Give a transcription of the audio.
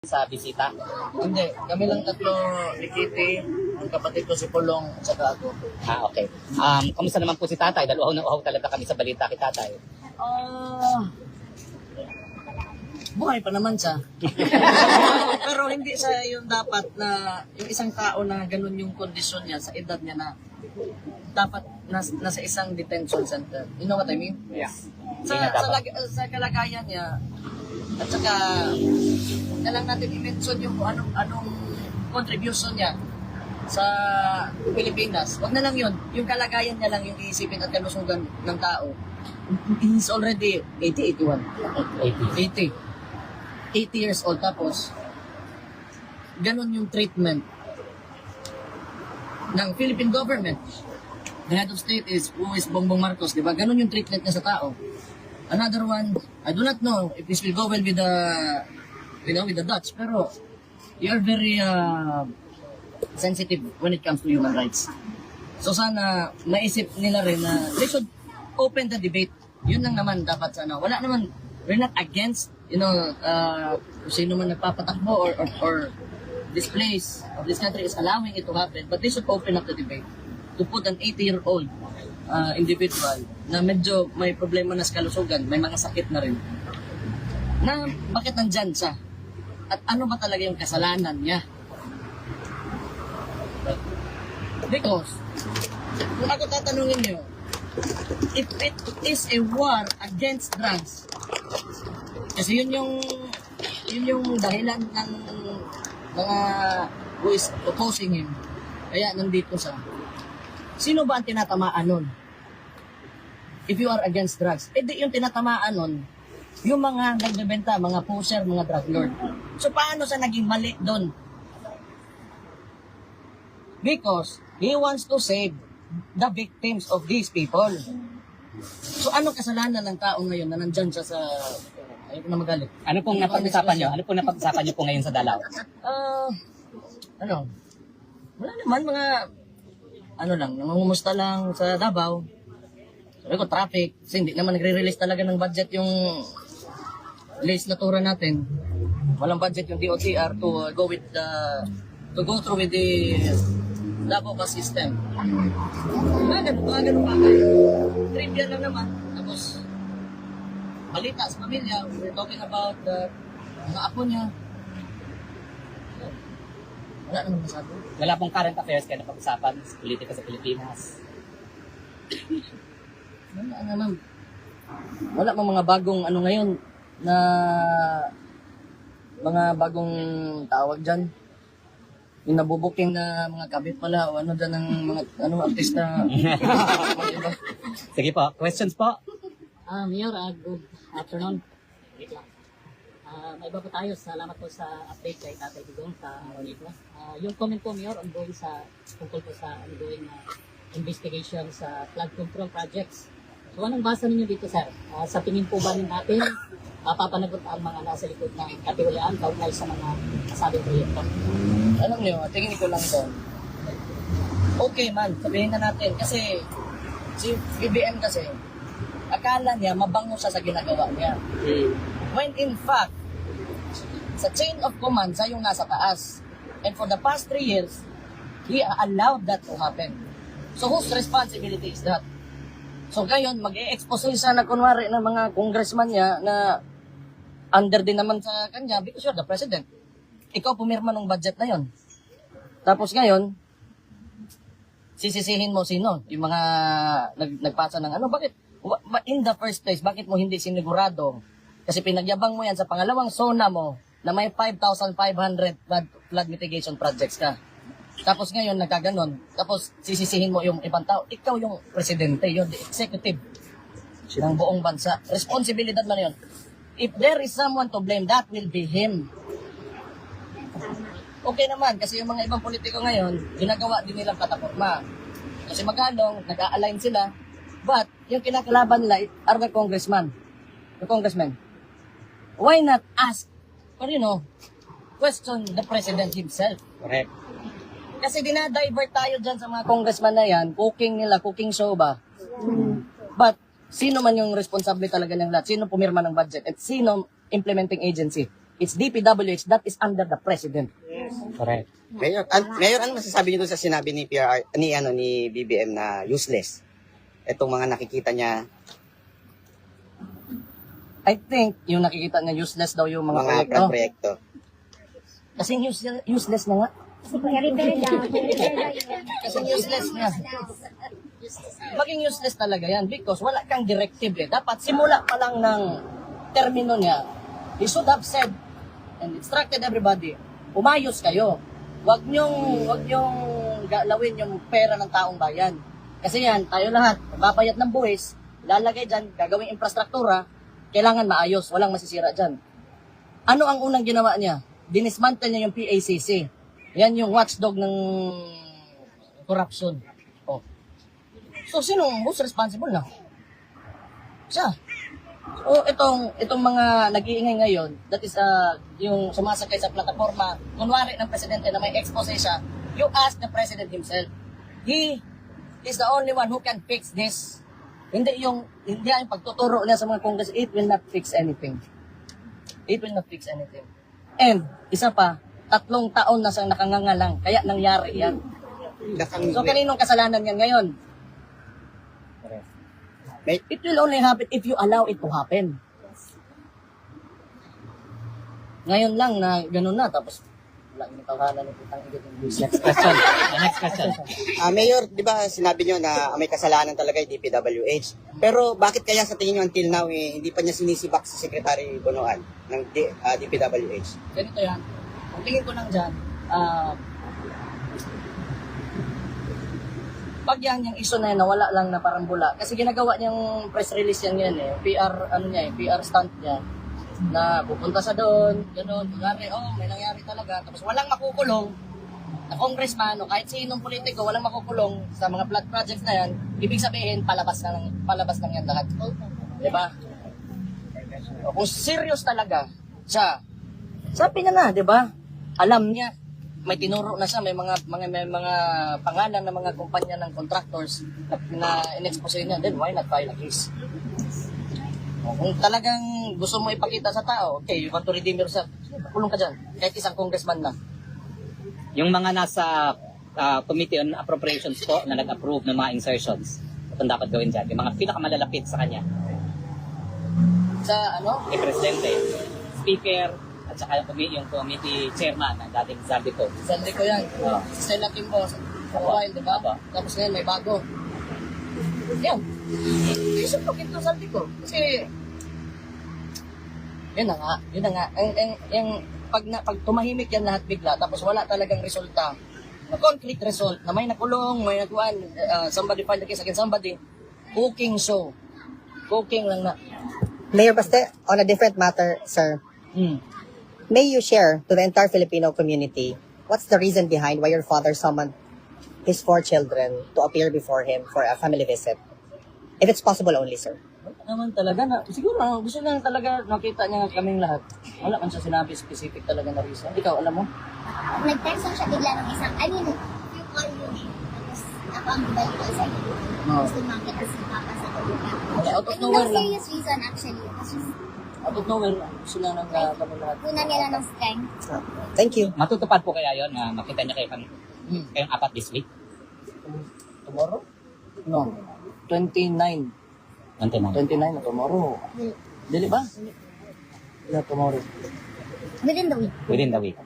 sa bisita? Hindi, kami lang tatlo ni Kitty, ang kapatid ko si Pulong, at saka ako. Okay. Kamusta naman po si tatay? Dahil uhaw na uhaw talaga kami sa balita kay tatay. Buhay pa naman siya. Pero hindi siya yung dapat na, yung isang tao na ganun yung kondisyon niya sa edad niya na dapat nasa isang detention center. You know what I mean? Yeah. Sa kalagayan niya, at saka kailangan natin i-mention yung kung anong contribution niya sa Pilipinas. Wag na lang yun. Yung kalagayan niya lang yung iisipin at kalusugan ng tao. He's already 80 years old, tapos ganun yung treatment ng Philippine government. The head of state is Bongbong Marcos, di ba? Ganun yung treatment niya sa tao. Another one, I do not know if this will go well with the Dutch, pero you are very sensitive when it comes to human rights. So sana naisip nila rin na they should open the debate. Yun lang naman dapat sana. Wala naman, we're not against, sino man nagpapatakbo or this place of this country is allowing it to happen, but they should open up the debate to put an 80-year-old individual na medyo may problema na sa kalusugan, may mga sakit na rin, na bakit nandyan siya? At ano ba talaga yung kasalanan niya? Because, kung ako tatanungin niyo, if it is a war against drugs, kasi yun yung dahilan ng mga who is opposing him, kaya nandito siya. Sino ba ang tinatamaan nun? If you are against drugs, di yung tinatamaan nun, yung mga nagbebenta, mga pusher, mga drug lord. So paano siya naging mali doon? Because he wants to save the victims of these people. So ano kasalanan ng tao ngayon na nandyan siya sa... Ayoko na magalit. Ano pong napag-usapan nyo? Ano pong napag-usapan nyo po ngayon sa Dalaw? Wala naman, mga... nangungumusta lang sa Davao. Sabi ko, traffic. Kasi hindi naman nagre-release talaga ng budget yung legislatura natin. Walang budget yung DOTR to go through with the Davao bus system. Mga ganun pa kayo. Trivia lang naman. Tapos, balita sa pamilya. We're talking about mga apo niya. Wala naman masyado. Wala pong current affairs kayo napag-usapan sa politika sa Pilipinas. Wala naman. Wala mang mga bagong ngayon na mga bagong tawag dyan. Yung nabubuking na mga kabit pala o dyan ng mga artista. Sige po, questions po? Mayor, good afternoon. Wait lang. May iba po tayo. Salamat po sa update kay Tatay Digong sa araw nito. Yung comment po, Mayor, tungkol po sa ongoing investigation sa flood control projects. So anong basa ninyo dito, sir? Sa tingin po ba natin, papanagot ang mga nasa likod ng katiwalaan kaugnay sa mga nasabing proyekto? Alam niyo, tingin ko lang doon. Okay man, sabihin na natin. Kasi si BBM kasi, akala niya mabango siya sa ginagawa niya. When in fact, sa chain of command, siya yung nasa taas. And for the past 3 years, he allowed that to happen. So whose responsibility is that? So ngayon, mag-e-expose siya na kunwari ng mga congressman niya na under din naman sa kanya because you're the president. Ikaw pumirma ng budget na yon. Tapos ngayon, sisisihin mo sino? Yung mga nagpasa ng bakit? In the first place, bakit mo hindi sinigurado? Kasi pinagyabang mo yan sa pangalawang zona mo na may 5,500 flood mitigation projects ka. Tapos ngayon, nagkaganon. Tapos sisisihin mo yung ibang tao. Ikaw yung presidente, you're the executive ng buong bansa. Responsibilidad mo na yun. If there is someone to blame, that will be him. Okay naman, kasi yung mga ibang politiko ngayon, ginagawa din nilang plataforma. Kasi magalong, nag-a-align sila. But, yung kinakalaban nila are the congressmen. Why not ask, or question the president himself? Correct. Kasi dinadivert tayo dyan sa mga congressman na yan, cooking show ba? But, sino man yung responsable talaga ng lahat? Sino pumirma ng budget? At sino implementing agency? It's DPWH that is under the President. Correct. Mayor, ano masasabi niyo doon sa sinabi ni ni BBM na useless? Itong mga nakikita niya, I think, yung nakikita niya useless daw yung mga proyekto. proyekto. Kasing useless na nga. Kasing useless na. Maging useless talaga yan because wala kang directive eh. Dapat simula pa lang ng termino niya, he should have said and instructed everybody, umayos kayo. Wag niyong galawin yung pera ng taong bayan. Kasi yan, tayo lahat, magbabayad ng buwis, lalagay dyan, gagawing infrastruktura, kailangan maayos, walang masisira dyan. Ano ang unang ginawa niya? Dinismantle niya yung PACC. Yan yung watchdog ng corruption. Oh. So, who's responsible na? Siya. So, itong mga nag-iingay ngayon, that is yung sumasakay sa plataforma, kunwari ng presidente na may expose siya, you ask the president himself. He is the only one who can fix this. Hindi yung pagtuturo niya sa mga Congress, it will not fix anything. It will not fix anything. And, isa pa, 3 taon na siyang nakangangalang, kaya nangyari yan. So, kaninong kasalanan yan ngayon? It will only happen if you allow it to happen. Ngayon lang na gano'n na, tapos wala yung tawanan ng putang igit ng buwis. Next question. The next question. Mayor, di ba sinabi niyo na may kasalanan talaga yung DPWH? Pero bakit kaya sa tingin niyo until now hindi pa niya sinisibak si Secretary Bonoan ng DPWH? Ganito yan. Ang tingin ko lang dyan, pag yung issue na yan, nawala lang na parang bula. Kasi ginagawa niyang press release yan PR stunt niya. Na pupunta sa doon, gano'n, kunwari, may nangyari talaga. Tapos walang makukulong na congressman o kahit sinong politiko, walang makukulong sa mga flood projects na yan. Ibig sabihin, palabas lang yan lahat. Diba? O kung serious talaga siya, sabi niya na, diba? Alam niya, may tinuro na siya, may mga pangalan ng mga kumpanya ng contractors na in-expose niya, then why not file a case? Kung talagang gusto mo ipakita sa tao, okay, you want to redeem yourself, kulong ka dyan, kahit isang congressman lang. Yung mga nasa Committee on Appropriations po na nag-approve ng mga insertions, itong dapat gawin dyan, yung mga pinakamalalapit sa kanya. Sa Yung Presidente, Speaker, at saka yung committee chairman ng dating Zaldico. Sandi ko yan. Stella Kimbo, for a while, diba? Tapos ngayon may bago. Yan. Isip ko kinto Sandi ko. Kasi, yun na nga. Pag tumahimik yan lahat bigla, tapos wala talagang resulta, na concrete result, na may nakulong, may nakuhaan, somebody filed a case against somebody, cooking show. Cooking lang na. Mayor Baste, on a different matter, sir, may you share to the entire Filipino community what's the reason behind why your father summoned his 4 children to appear before him for a family visit? If it's possible only, sir. Wala naman talaga na, siguro gusto lang talaga nakita niya kaming lahat. Wala man siya sinabi specific talaga na reason. Ikaw, alam mo? Nag-text lang siya bigla ng isang, you call me. Tapos ako ang balik ko sa iyo. Gusto makita si Papa sa kulita. Out of No nowhere lang. serious reason actually. Kasi Out of nowhere lang. Gusto lang ng kami lahat. kunan nila ng strength. Thank you. Matutupad po kaya yon na makita niya kayong apat this week? Tomorrow? No. 29 na tomorrow. Dili ba? Yeah, tomorrow. Within the week. Within the week.